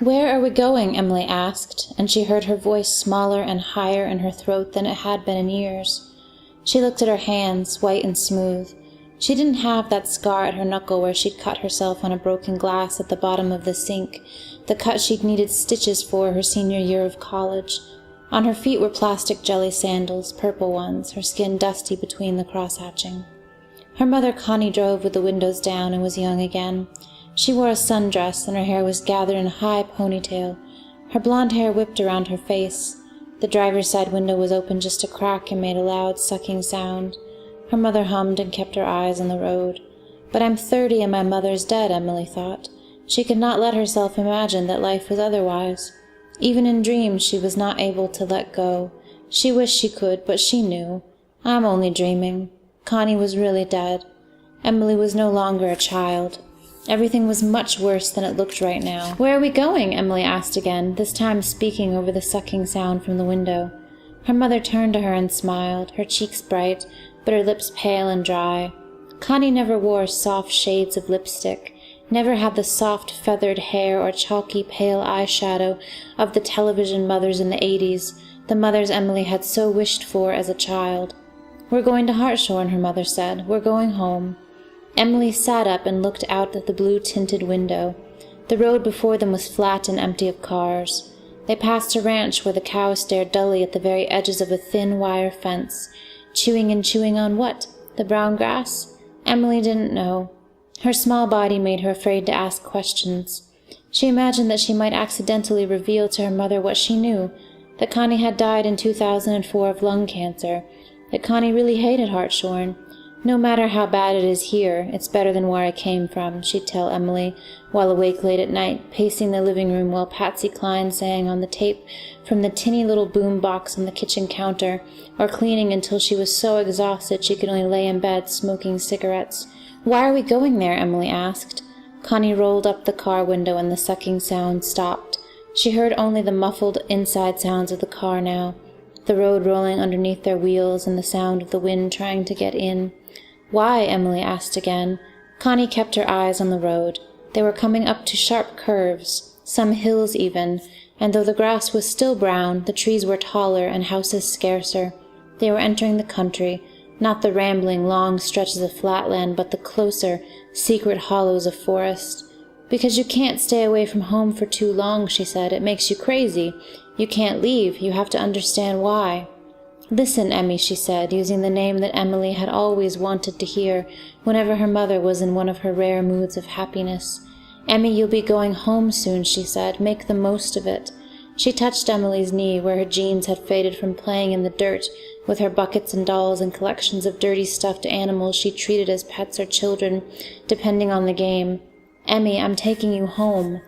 "Where are we going?" Emily asked, and she heard her voice smaller and higher in her throat than it had been in years. She looked at her hands, white and smooth. She didn't have that scar at her knuckle where she'd cut herself on a broken glass at the bottom of the sink, the cut she'd needed stitches for her senior year of college. On her feet were plastic jelly sandals, purple ones, her skin dusty between the cross-hatching. Her mother Connie drove with the windows down and was young again. She wore a sundress, and her hair was gathered in a high ponytail. Her blonde hair whipped around her face. The driver's side window was open just a crack and made a loud, sucking sound. Her mother hummed and kept her eyes on the road. But I'm 30 and my mother's dead, Emily thought. She could not let herself imagine that life was otherwise. Even in dreams she was not able to let go. She wished she could, but she knew. I'm only dreaming. Connie was really dead. Emily was no longer a child. Everything was much worse than it looked right now. "Where are we going?" Emily asked again, this time speaking over the sucking sound from the window. Her mother turned to her and smiled, her cheeks bright, but her lips pale and dry. Connie never wore soft shades of lipstick, never had the soft feathered hair or chalky pale eyeshadow of the television mothers in the 80s, the mothers Emily had so wished for as a child. "We're going to Heartshorne," her mother said. "We're going home." Emily sat up and looked out at the blue-tinted window. The road before them was flat and empty of cars. They passed a ranch where the cows stared dully at the very edges of a thin wire fence. Chewing and chewing on what? The brown grass? Emily didn't know. Her small body made her afraid to ask questions. She imagined that she might accidentally reveal to her mother what she knew, that Connie had died in 2004 of lung cancer, that Connie really hated Heartshorne. "No matter how bad it is here, it's better than where I came from," she'd tell Emily, while awake late at night, pacing the living room while Patsy Cline sang on the tape from the tinny little boom box on the kitchen counter, or cleaning until she was so exhausted she could only lay in bed smoking cigarettes. "Why are we going there?" Emily asked. Connie rolled up the car window and the sucking sound stopped. She heard only the muffled inside sounds of the car now, the road rolling underneath their wheels and the sound of the wind trying to get in. "Why?" Emily asked again. Connie kept her eyes on the road. They were coming up to sharp curves, some hills even, and though the grass was still brown, the trees were taller and houses scarcer. They were entering the country, not the rambling, long stretches of flatland, but the closer, secret hollows of forest. "Because you can't stay away from home for too long," she said. "It makes you crazy. You can't leave. You have to understand why." "Listen, Emmy," she said, using the name that Emily had always wanted to hear whenever her mother was in one of her rare moods of happiness. "Emmy, you'll be going home soon," she said. "Make the most of it." She touched Emily's knee, where her jeans had faded from playing in the dirt with her buckets and dolls and collections of dirty stuffed animals she treated as pets or children, depending on the game. "Emmy, I'm taking you home."